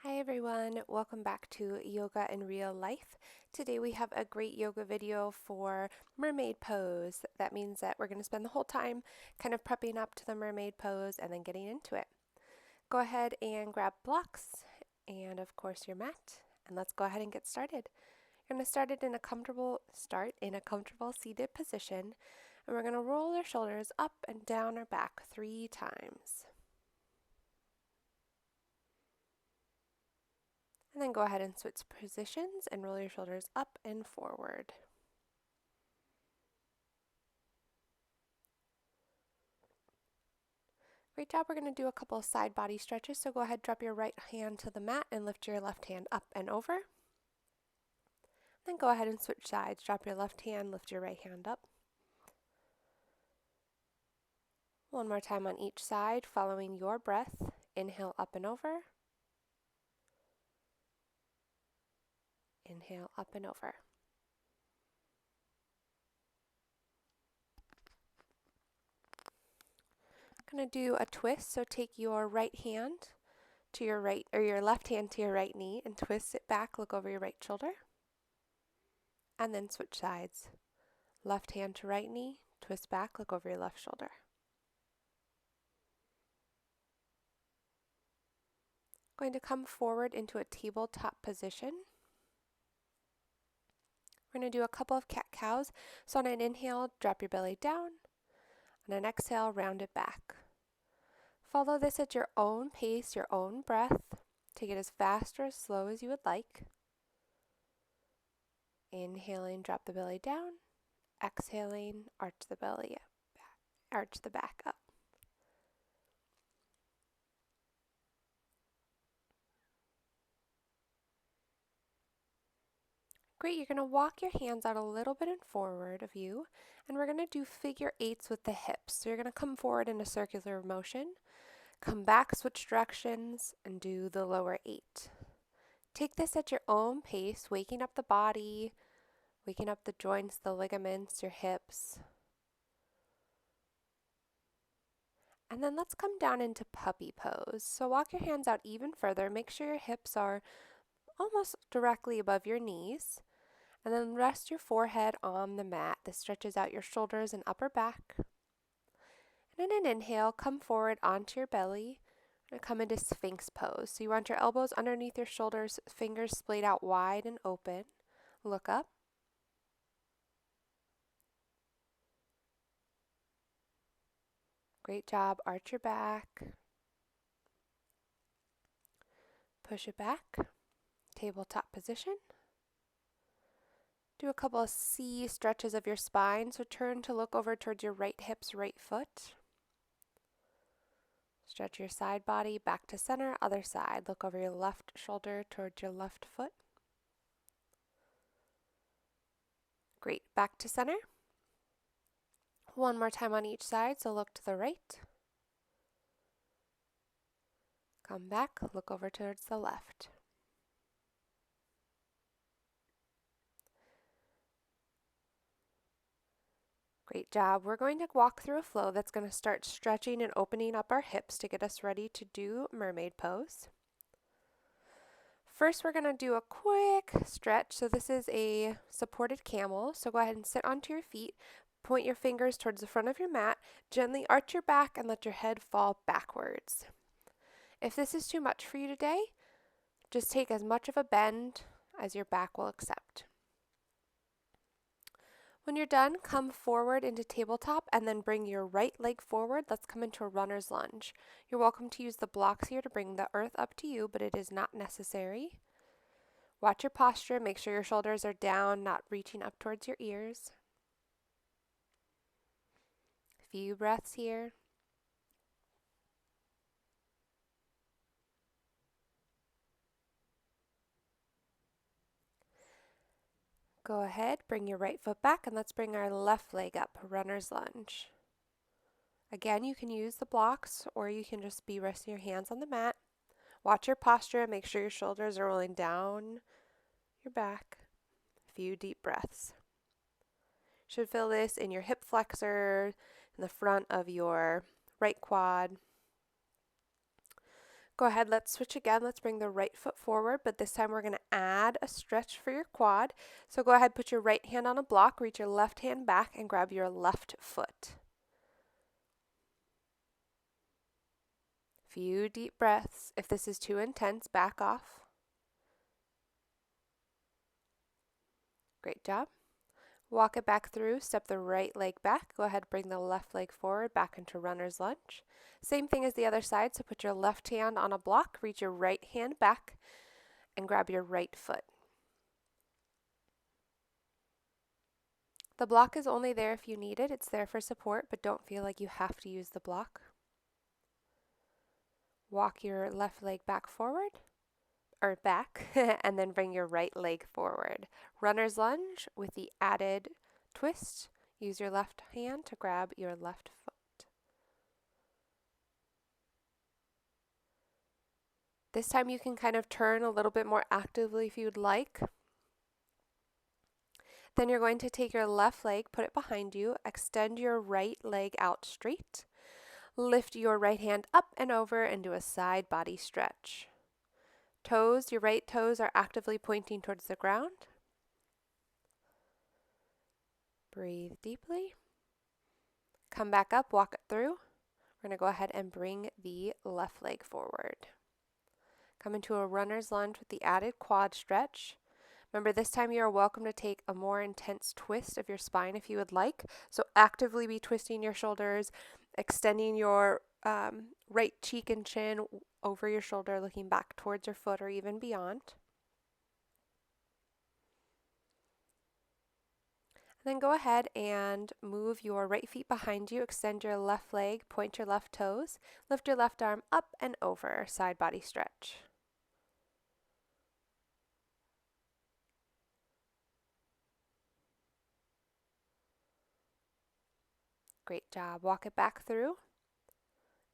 Hi everyone, welcome back to Yoga in Real Life. Today we have a great yoga video for Mermaid Pose. That means that we're going to spend the whole time kind of prepping up to the Mermaid Pose and then getting into it. Go ahead and grab blocks and of course your mat, and let's go ahead and get started. You're going to start in a comfortable seated position, and we're going to roll our shoulders up and down our back 3 times. And then go ahead and switch positions and roll your shoulders up and forward. Great job. We're going to do a couple of side body stretches. So go ahead, drop your right hand to the mat and lift your left hand up and over. Then go ahead and switch sides. Drop your left hand, lift your right hand up. One more time on each side, following your breath. Inhale up and over. Inhale up and over. Going to do a twist, so take your right hand to your right, or your left hand to your right knee and twist it back, look over your right shoulder. And then switch sides. Left hand to right knee, twist back, look over your left shoulder. Going to come forward into a tabletop position. We're going to do a couple of cat-cows. So on an inhale, drop your belly down. On an exhale, round it back. Follow this at your own pace, your own breath. Take it as fast or as slow as you would like. Inhaling, drop the belly down. Exhaling, arch the belly up, arch the back up. Great, you're going to walk your hands out a little bit in forward of you, and we're going to do figure eights with the hips. So you're going to come forward in a circular motion, come back, switch directions, and do the lower 8. Take this at your own pace, waking up the body, waking up the joints, the ligaments, your hips. And then let's come down into puppy pose. So walk your hands out even further, make sure your hips are almost directly above your knees. And then rest your forehead on the mat. This stretches out your shoulders and upper back. And in an inhale, come forward onto your belly and come into Sphinx pose. So you want your elbows underneath your shoulders, fingers splayed out wide and open. Look up. Great job. Arch your back. Push it back. Tabletop position. Do a couple of C stretches of your spine. So turn to look over towards your right hips, right foot. Stretch your side body back to center, other side. Look over your left shoulder towards your left foot. Great. Back to center. One more time on each side, so look to the right. Come back, look over towards the left. Great job. We're going to walk through a flow that's going to start stretching and opening up our hips to get us ready to do mermaid pose. First, we're going to do a quick stretch. So this is a supported camel. So go ahead and sit onto your feet. Point your fingers towards the front of your mat. Gently arch your back and let your head fall backwards. If this is too much for you today, just take as much of a bend as your back will accept. When you're done, come forward into tabletop and then bring your right leg forward. Let's come into a runner's lunge. You're welcome to use the blocks here to bring the earth up to you, but it is not necessary. Watch your posture. Make sure your shoulders are down, not reaching up towards your ears. A few breaths here. Go ahead, bring your right foot back, and let's bring our left leg up, runner's lunge. Again, you can use the blocks, or you can just be resting your hands on the mat. Watch your posture, make sure your shoulders are rolling down your back. A few deep breaths. Should feel this in your hip flexor, in the front of your right quad. Go ahead, let's switch again. Let's bring the right foot forward, but this time we're going to add a stretch for your quad. So go ahead, put your right hand on a block, reach your left hand back, and grab your left foot. Few deep breaths. If this is too intense, back off. Great job. Walk it back through, step the right leg back. Go ahead, bring the left leg forward, back into runner's lunge. Same thing as the other side, so put your left hand on a block, reach your right hand back, and grab your right foot. The block is only there if you need it. It's there for support, but don't feel like you have to use the block. Walk your left leg back forward, or back, and then bring your right leg forward. Runner's lunge with the added twist. Use your left hand to grab your left foot. This time you can kind of turn a little bit more actively if you'd like. Then you're going to take your left leg, put it behind you, extend your right leg out straight. Lift your right hand up and over and do a side body stretch. Toes, your right toes are actively pointing towards the ground. Breathe deeply. Come back up, walk it through. We're going to go ahead and bring the left leg forward. Come into a runner's lunge with the added quad stretch. Remember, this time you are welcome to take a more intense twist of your spine if you would like. So actively be twisting your shoulders, extending your right cheek and chin over your shoulder, looking back towards your foot or even beyond. And then go ahead and move your right feet behind you, extend your left leg, point your left toes, lift your left arm up and over, side body stretch. Great job. Walk it back through.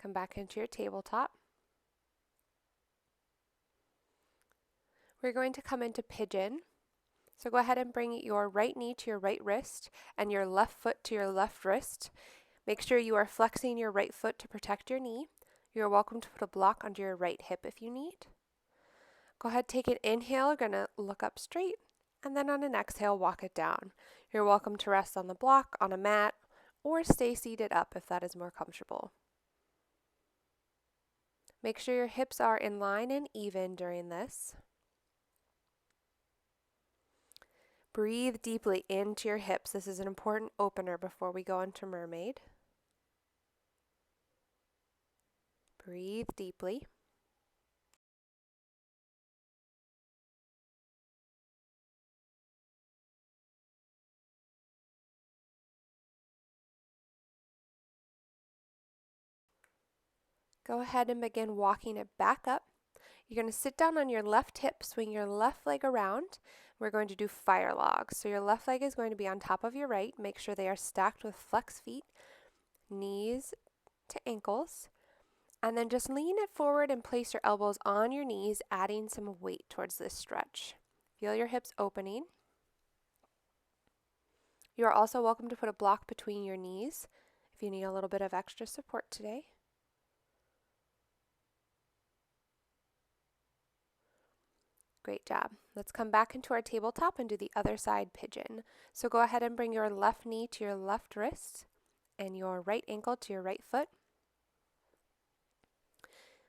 Come back into your tabletop. We're going to come into Pigeon. So go ahead and bring your right knee to your right wrist and your left foot to your left wrist. Make sure you are flexing your right foot to protect your knee. You're welcome to put a block under your right hip if you need. Go ahead, take an inhale. You're going to look up straight. And then on an exhale, walk it down. You're welcome to rest on the block, on a mat, or stay seated up if that is more comfortable. Make sure your hips are in line and even during this. Breathe deeply into your hips. This is an important opener before we go into Mermaid. Breathe deeply. Go ahead and begin walking it back up. You're going to sit down on your left hip, swing your left leg around. We're going to do fire logs. So your left leg is going to be on top of your right. Make sure they are stacked with flex feet, knees to ankles. And then just lean it forward and place your elbows on your knees, adding some weight towards this stretch. Feel your hips opening. You are also welcome to put a block between your knees if you need a little bit of extra support today. Great job. Let's come back into our tabletop and do the other side pigeon. So go ahead and bring your left knee to your left wrist and your right ankle to your right foot.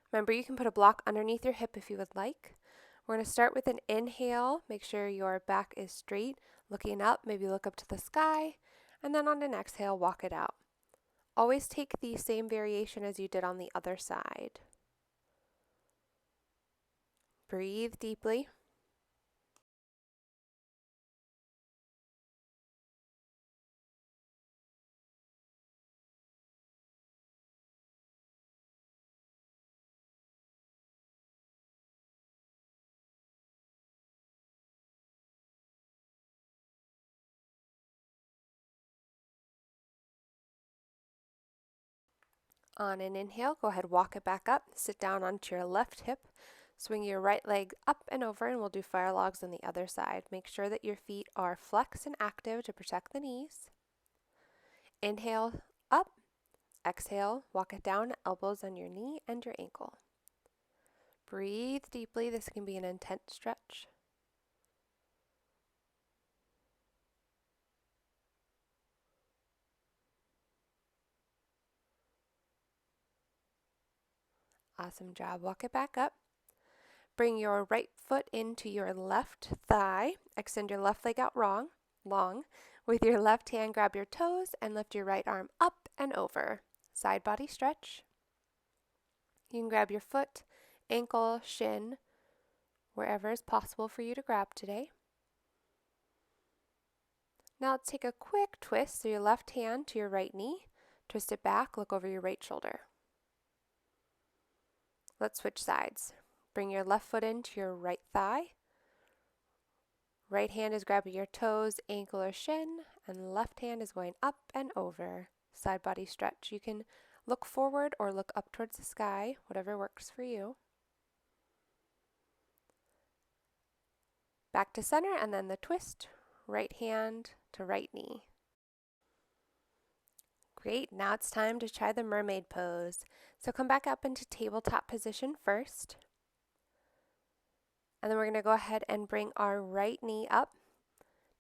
Remember, you can put a block underneath your hip if you would like. We're going to start with an inhale. Make sure your back is straight, looking up, maybe look up to the sky, and then on an exhale, walk it out. Always take the same variation as you did on the other side. Breathe deeply. On an inhale, go ahead, walk it back up, sit down onto your left hip, swing your right leg up and over, and we'll do fire logs on the other side. Make sure that your feet are flexed and active to protect the knees. Inhale, up, exhale, walk it down, elbows on your knee and your ankle. Breathe deeply. This can be an intense stretch. Awesome job. Walk it back up. Bring your right foot into your left thigh. Extend your left leg out long. With your left hand, grab your toes and lift your right arm up and over. Side body stretch. You can grab your foot, ankle, shin, wherever is possible for you to grab today. Now let's take a quick twist through your left hand to your right knee. Twist it back, look over your right shoulder. Let's switch sides. Bring your left foot into your right thigh. Right hand is grabbing your toes, ankle, or shin, and left hand is going up and over. Side body stretch. You can look forward or look up towards the sky, whatever works for you. Back to center and then the twist. Right hand to right knee. Great, now it's time to try the mermaid pose. So come back up into tabletop position first. And then we're going to go ahead and bring our right knee up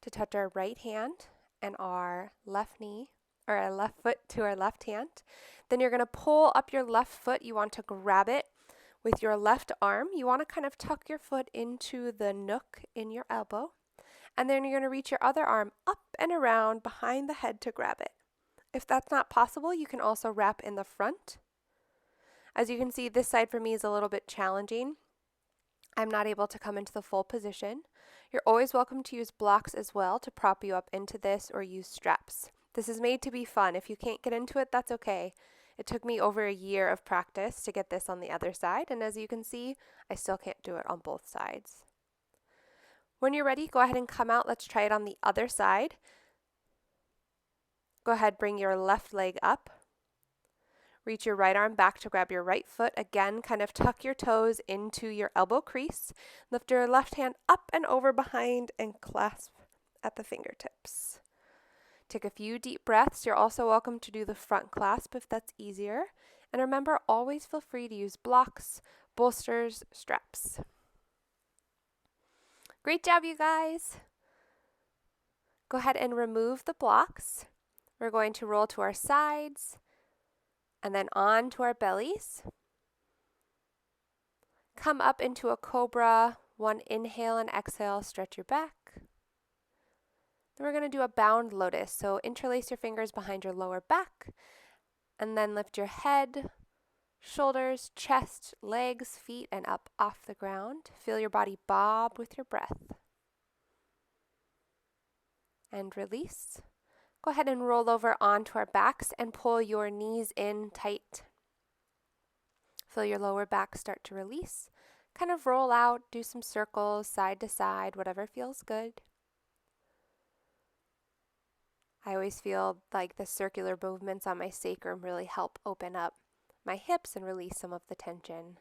to touch our right hand and our left knee, or our left foot to our left hand. Then you're going to pull up your left foot. You want to grab it with your left arm. You want to kind of tuck your foot into the nook in your elbow. And then you're going to reach your other arm up and around behind the head to grab it. If that's not possible, you can also wrap in the front. As you can see, this side for me is a little bit challenging. I'm not able to come into the full position. You're always welcome to use blocks as well to prop you up into this, or use straps. This is made to be fun. If you can't get into it, that's okay. It took me over a year of practice to get this on the other side, and as you can see, I still can't do it on both sides. When you're ready, go ahead and come out. Let's try it on the other side. Go ahead, bring your left leg up. Reach your right arm back to grab your right foot. Again, kind of tuck your toes into your elbow crease. Lift your left hand up and over behind and clasp at the fingertips. Take a few deep breaths. You're also welcome to do the front clasp if that's easier. And remember, always feel free to use blocks, bolsters, straps. Great job, you guys. Go ahead and remove the blocks. We're going to roll to our sides and then on to our bellies. Come up into a cobra. One inhale and exhale, stretch your back. Then we're going to do a bound lotus. So interlace your fingers behind your lower back and then lift your head, shoulders, chest, legs, feet, and up off the ground. Feel your body bob with your breath. And release. Go ahead and roll over onto our backs and pull your knees in tight. Feel your lower back start to release. Kind of roll out, do some circles, side to side, whatever feels good. I always feel like the circular movements on my sacrum really help open up my hips and release some of the tension.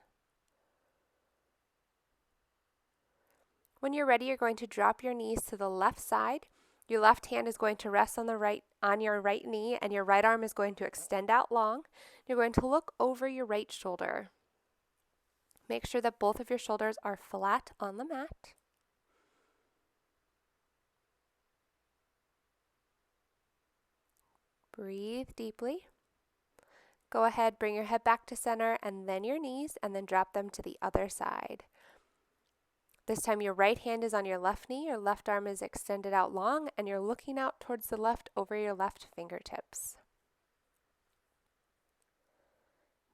When you're ready, you're going to drop your knees to the left side. Your left hand is going to rest on your right knee, and your right arm is going to extend out long. You're going to look over your right shoulder. Make sure that both of your shoulders are flat on the mat. Breathe deeply. Go ahead, bring your head back to center, and then your knees, and then drop them to the other side. This time your right hand is on your left knee, your left arm is extended out long, and you're looking out towards the left over your left fingertips.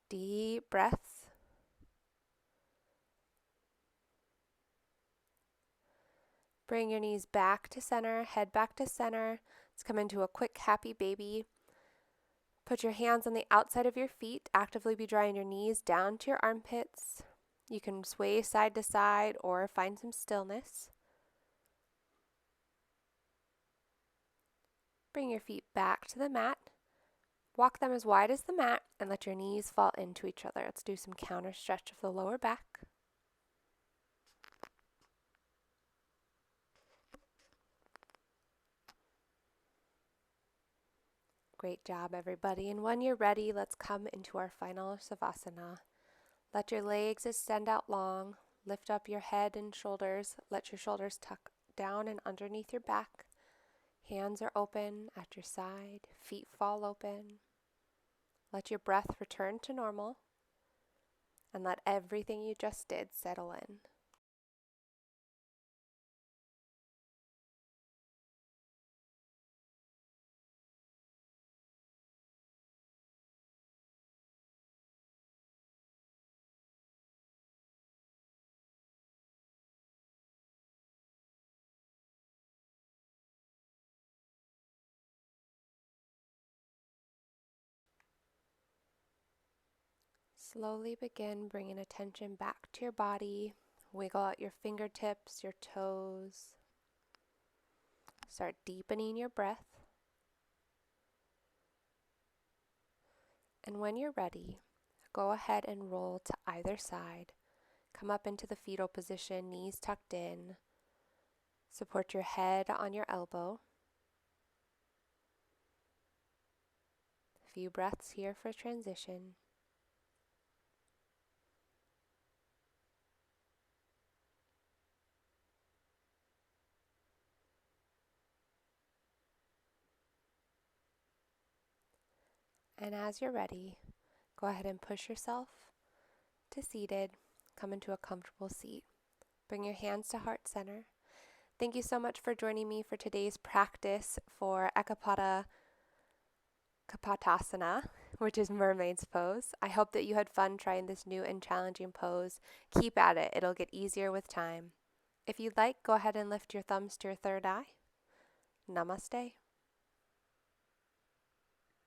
Deep breaths. Bring your knees back to center, head back to center. Let's come into a quick happy baby. Put your hands on the outside of your feet. Actively be drawing your knees down to your armpits. You can sway side to side or find some stillness. Bring your feet back to the mat. Walk them as wide as the mat and let your knees fall into each other. Let's do some counter stretch of the lower back. Great job, everybody. And when you're ready, let's come into our final Savasana. Let your legs extend out long. Lift up your head and shoulders. Let your shoulders tuck down and underneath your back. Hands are open at your side. Feet fall open. Let your breath return to normal. And let everything you just did settle in. Slowly begin bringing attention back to your body. Wiggle out your fingertips, your toes. Start deepening your breath. And when you're ready, go ahead and roll to either side. Come up into the fetal position, knees tucked in. Support your head on your elbow. A few breaths here for transition. And as you're ready, go ahead and push yourself to seated. Come into a comfortable seat. Bring your hands to heart center. Thank you so much for joining me for today's practice for kapotasana, which is Mermaid's Pose. I hope that you had fun trying this new and challenging pose. Keep at it. It'll get easier with time. If you'd like, go ahead and lift your thumbs to your third eye. Namaste.